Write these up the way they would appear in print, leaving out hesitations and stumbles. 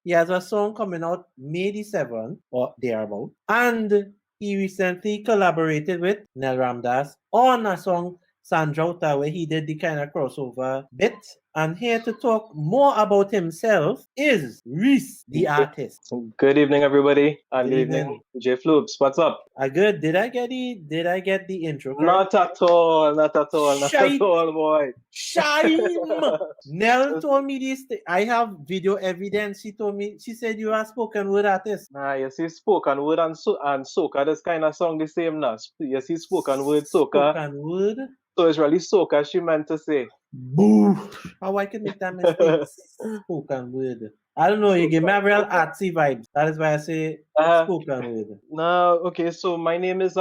He has a song coming out May the 7th or thereabout. And he recently collaborated with Nel Ramdas on a song Sanjota, where he did the kind of crossover bit. And here to talk more about himself is Reece, the artist. Good evening, everybody, and Good good evening. evening, DJ Floops. What's up? Good. Did I get the intro correct? Not at all, not at all, not Shite. at all, boy. Shame. Nell told me this. I have video evidence. She said you are a spoken word artist. Nah, you see, spoken word and soca, this kind of song the same now. You see, spoken word, soca. Spoken word. So it's really soca she meant to say. Boo. How I can make that mistake? Spoken word. I don't know. You give me a real artsy vibes. That is why I say spoken word. No, okay. So my name is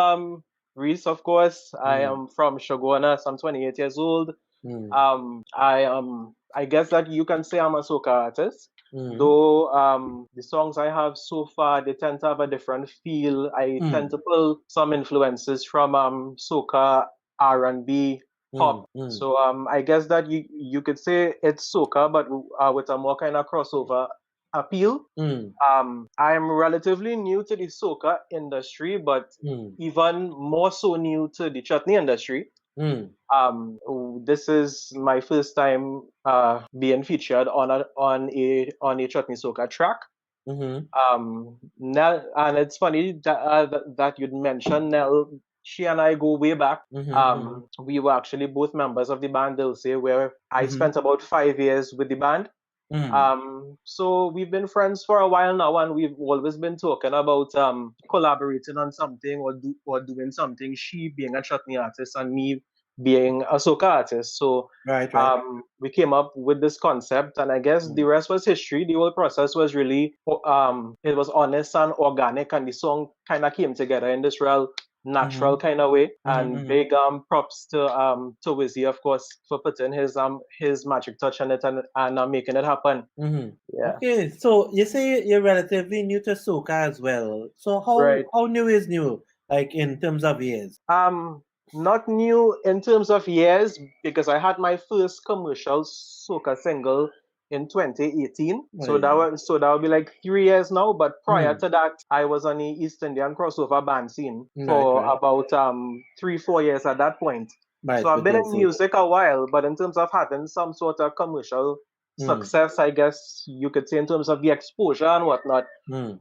Reece, of course. I am from Shagona. So I'm 28 years old. I guess that you can say I'm a soca artist. Though the songs I have so far, they tend to have a different feel. I tend to pull some influences from soca, R&B, pop. So I guess that you could say it's soca, but with a more kind of crossover appeal. I am relatively new to the soca industry, but even more so new to the chutney industry. This is my first time being featured on a chutney soca track. Nell, and it's funny that you'd mentioned Nell. She and I go way back. We were actually both members of the band Dilse, where I spent about 5 years with the band. So we've been friends for a while now, and we've always been talking about collaborating on something or doing something. She being a chutney artist and me being a soca artist. So right. We came up with this concept, and I guess the rest was history. The whole process was really it was honest and organic, and the song kind of came together in this real natural kind of way. And big props to Wizzy, of course, for putting his magic touch on it and making it happen. Yeah. Okay, so you say you're relatively new to soca as well. So how new is new, like in terms of years? Not new in terms of years, because I had my first commercial soca single in 2018. So that would be like 3 years now. But prior to that, I was on the East Indian crossover band scene for about 3-4 years at that point. So I've been in music a while, but in terms of having some sort of commercial success, I guess you could say, in terms of the exposure and whatnot,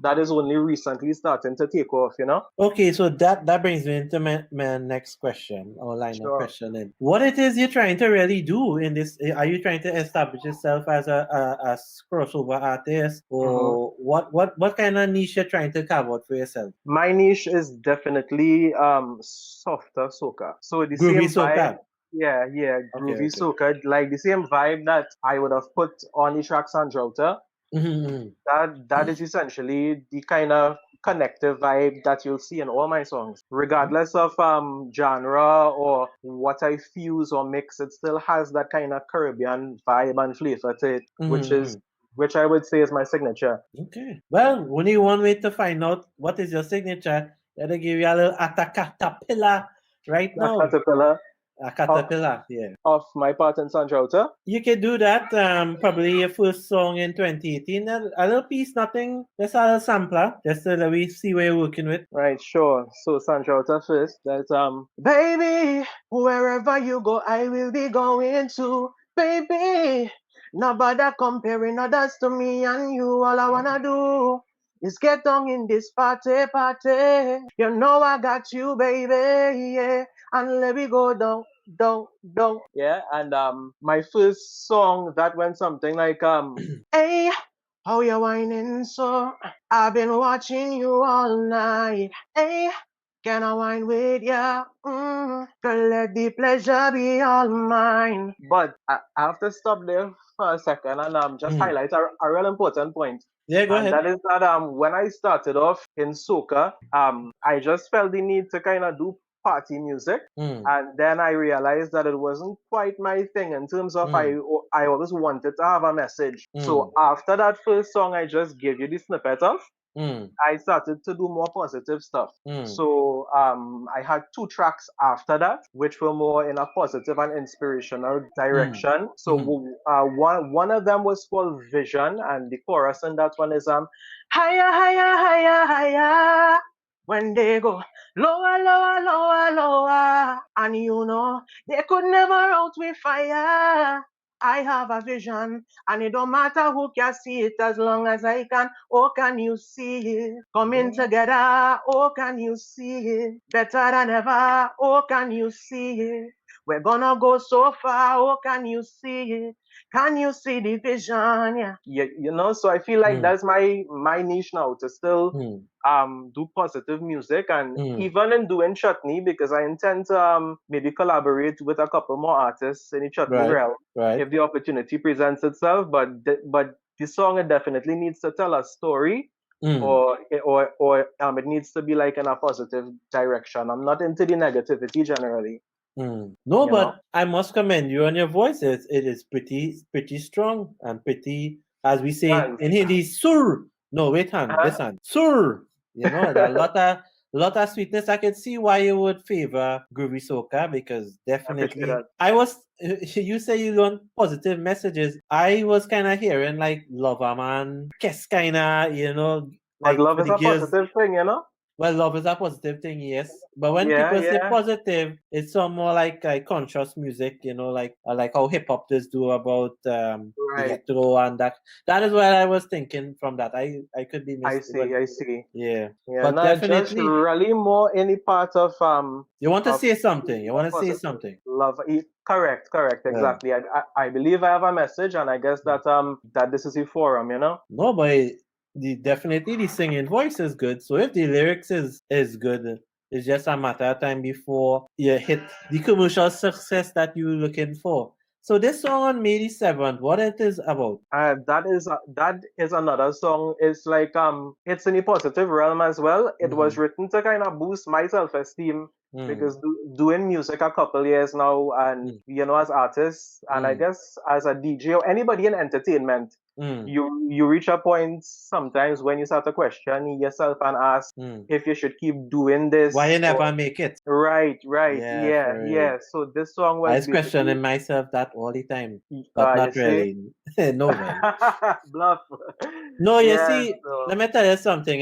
that is only recently starting to take off, you know? Okay, so that brings me into my next question or line of questioning. What it is you're trying to really do in this? Are you trying to establish yourself as a crossover artist, or what kind of niche you're trying to carve out for yourself? My niche is definitely softer soca. So the groovy same vibe. soca. Yeah, groovy soca, like the same vibe that I would have put on the track Sanjota. That is essentially the kind of connective vibe that you'll see in all my songs, regardless of genre or what I fuse or mix. It still has that kind of Caribbean vibe and flavor to it, which I would say is my signature. Okay. Well, only one way to find out what is your signature. Gotta give you a little caterpillar right now. A caterpillar, of my part in Sanjota. You can do that. Probably your first song in 2018. A little piece, nothing. Just a little sampler, just so that we see where you're working with. Right, sure. So Sanjota first. That's baby, wherever you go, I will be going to. Baby, nobody comparing others to me and you. All I wanna do is get down in this party. You know I got you, baby, yeah. And let me go down. Yeah, and my first song that went something like hey, how you whining so? I've been watching you all night. Hey, can I whine with ya? Girl, let the pleasure be all mine. But I have to stop there for a second and just highlight a real important point. Yeah, go ahead. That is that when I started off in soca, I just felt the need to kind of do party music, and then I realized that it wasn't quite my thing in terms of I always wanted to have a message. So after that first song I just gave you the snippet of, I started to do more positive stuff. mm, So I had 2 tracks after that, which were more in a positive and inspirational mm, direction. So mm, one of them was called Vision, and the chorus in that one is higher, higher, higher, higher. When they go lower, lower, lower, lower, and they could never out with fire. I have a vision, and it don't matter who can see it as long as I can. Oh, can you see it? Coming together, oh, can you see it? Better than ever, oh, can you see it? We're gonna go so far, oh, can you see it? Can you see the vision? Yeah. So I feel like mm, that's my niche now, to still mm, do positive music, and mm. even in doing Chutney, because I intend to maybe collaborate with a couple more artists in the Chutney Right, realm right. if the opportunity presents itself. But the song, it definitely needs to tell a story, Mm, or it needs to be like in a positive direction. I'm not into the negativity generally, mm. No, you know. but I must commend you on your voice. It is pretty strong and pretty, as we say Thanks. in Hindi, sur. No, wait, hand, this hand, sur. You know, a lot of sweetness. I can see why you would favor groovy soca because I appreciate definitely that. I was. You say you want positive messages. I was kind of hearing like lover man, kiss kind of, But like love for is the a girls. positive thing, you know. Well, love is a positive thing, yes. But when Yeah, people say yeah. positive, it's some more like conscious music, like how hip hop does do about the Right. hetero and that. That is what I was thinking from that. I could be I missed, but see. I see. yeah. Yeah, But not just definitely, really more any part you want to of say something. being You more want to say positive. something. Love, correct, Yeah. exactly. I believe I have a message, and I guess that this is a forum, you know. No, but definitely the singing voice is good. So if the lyrics is good, it's just a matter of time before you hit the commercial success that you're looking for. So this song on May the 7th, what it is about? That is another song. It's like it's in a positive realm as well. It was Mm, written to kind of boost my self-esteem, mm, because doing music a couple years now, and mm, as artists, and I mm, guess as a DJ or anybody in entertainment, mm, you reach a point sometimes when you start to question yourself and ask mm. if you should keep doing Why this you or never make it? right, Yeah, yeah, for real. yeah. So this song I was was basically, questioning myself that all the time, but you not see, really. No way. bluff. No, you Yeah, see, let so me tell you something,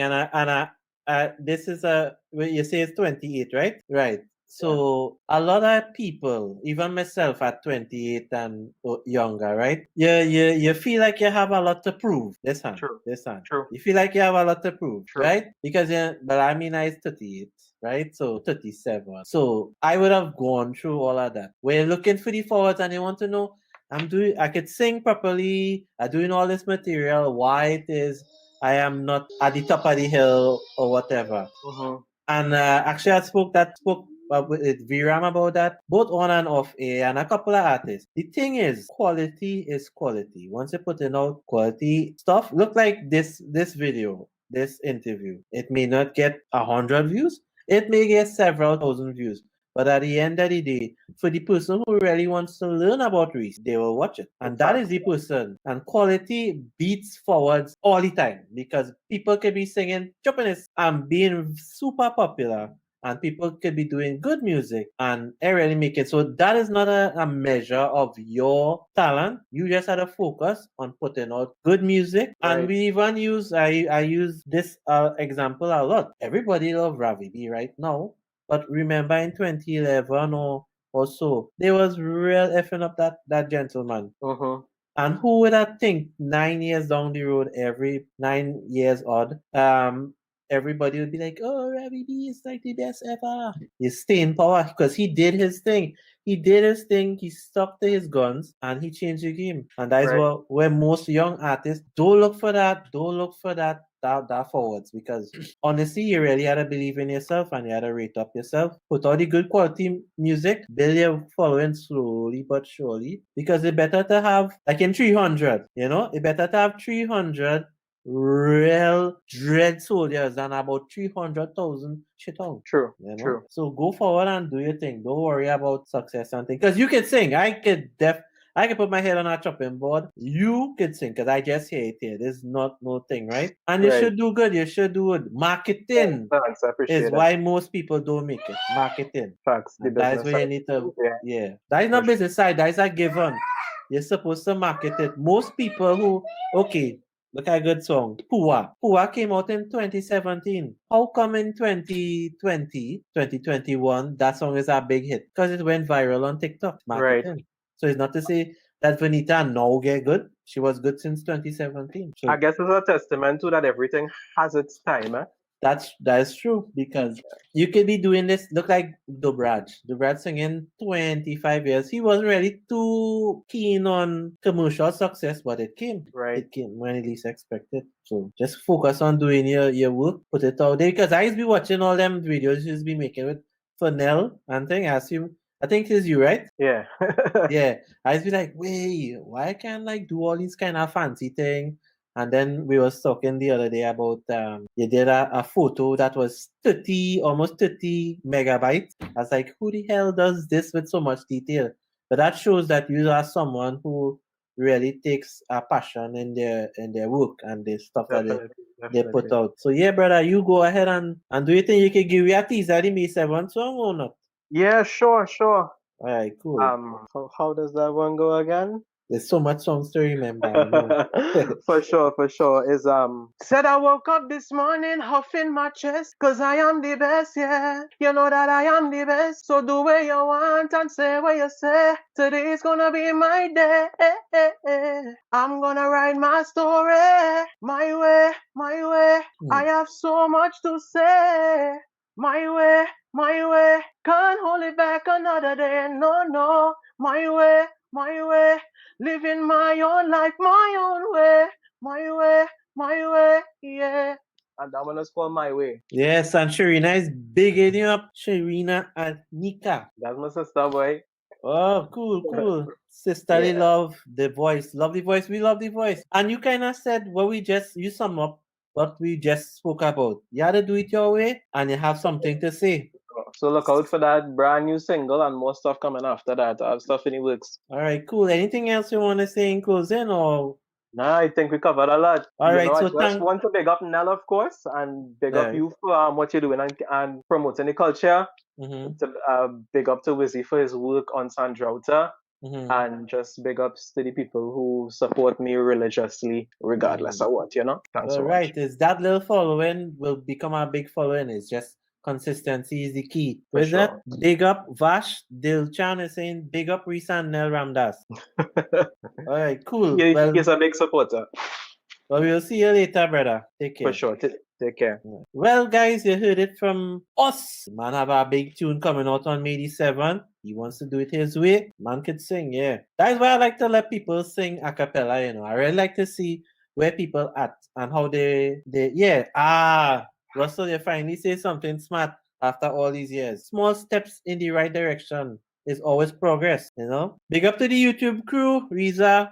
this is well, you say it's 28, right? Right. yeah, So a lot of people, even myself at 28 and younger, right? You feel like you have a lot to prove. true, This one. true, You feel like you have a lot to prove, true. right? Because but I mean, I is 38, right? So 37. So I would have gone through all of that. We're looking for the forwards, and you want to know I could sing properly. I'm doing all this material. Why it is I am not at the top of the hill or whatever. Mm-hmm. And actually, I spoke with Viram about that, both on and off air, and a couple of artists. The thing is, quality is quality. Once you put in out quality stuff, look like this video, this interview. It may not get 100 views. It may get several thousand views. But at the end of the day, for the person who really wants to learn about Reece, they will watch it. And that is Exactly. the person. And quality beats forwards all the time because people could be singing Japanese and being super popular. And people could be doing good music and it really make it. So that is not a measure of your talent. You just had to focus on putting out good music. And Right. we even I use this example a lot. Everybody love Ravi B right now. But remember in 2011 or so, there was real effing up that gentleman. Mm-hmm. And who would have think 9 years down the road, every 9 years odd, everybody would be like, oh, Ravi B is like the best ever. He's staying power because he did his thing. He did his thing. He stuck to his guns and he changed the game. And that is Right. where most young artists don't look for that. Don't look for that forwards because honestly, you really had to believe in yourself and you had to rate up yourself. Put all the good quality music, build your following slowly but surely. Because it's better to have, like in 300, it's better to have 300 real dread soldiers than about 300,000 shit out. True. True. So go forward and do your thing. Don't worry about success and things. Because you can sing. I can put my head on a chopping board. You could sing because I just hear it here. There's not no thing, right? And you Right. should do good. You should do good. Marketing Thanks, I is appreciate that. why most people don't make it. Marketing. Facts, the And that is business where you side. need to, Yeah, yeah. That is for not sure. business side. That is a given. You're supposed to market it. Most people who, okay, look at a good song. Pua. Pua came out in 2017. How come in 2020, 2021, that song is a big hit? Because it went viral on TikTok. Right. Marketing. So it's not to say that Vanita now get good. She was good since 2017. I So guess it's a testament to that everything has its time, eh? that is true because you could be doing this. Look like Dobraj. Dobraj singing 25 years. He wasn't really too keen on commercial success, but it came. Right. It came when it least expected. So just focus on doing your work, put it out there. Because I used to be watching all them videos you used to be making with Fennel and thing. I think it's you, right? Yeah. Yeah. I used to be like, wait, why can't like do all these kind of fancy thing? And then we was talking the other day about you did a photo that was 30 megabytes. I was like, who the hell does this with so much detail? But that shows that you are someone who really takes a passion in their work and the stuff that Definitely, they put definitely. out. So yeah, brother, you go ahead and do you think you can give me a teaser the May 7 song or not? Yeah, sure, sure. All right, cool. How does that one go again? There's so much songs to remember, I know. For sure, for sure. Is said I woke up this morning huffing my chest, cause I am the best, yeah. You know that I am the best. So do what you want and say what you say. Today's gonna be my day. I'm gonna write my story. My way, my way. I have so much to say. My way, my way. Can't hold it back another day. No, no. My way, my way. Living my own life, my own way, my way, yeah. And that one is called My Way. Yes, and Sharina is bigging you up. Sharina and Nika. That's my sister, boy. Oh, cool. Sisterly Yeah. love the voice. Love the voice. We love the voice. And you kind of said you sum up what we just spoke about. You had to do it your way and you have something to say. So look out for that brand new single and more stuff coming after that. I have stuff in the works. All right, cool. Anything else you want to say in closing or? Nah, I think we covered a lot. All right, I so just want to big up Nell, of course, and big up you for what you're doing and promoting the culture. To, big up to Wizzy for his work on Sandrauta. And just big ups to the people who support me religiously, regardless of what, you know? Thanks so Right. much. Is that little following will become a big following. It's just consistency is the key. For With that, sure. big up Vash Dilchan is saying big up Reece and Nel Ramdas. All right, cool. He's a big supporter. Well, we'll see you later, brother. Take care. For sure. Take care. Well, guys, you heard it from us. Man have a big tune coming out on May the 7th. He wants to do it his way. Man could sing, yeah. That's why I like to let people sing a cappella, you know. I really like to see where people at and how they Russell, you finally say something smart after all these years. Small steps in the right direction is always progress, you know. Big up to the YouTube crew, Riza,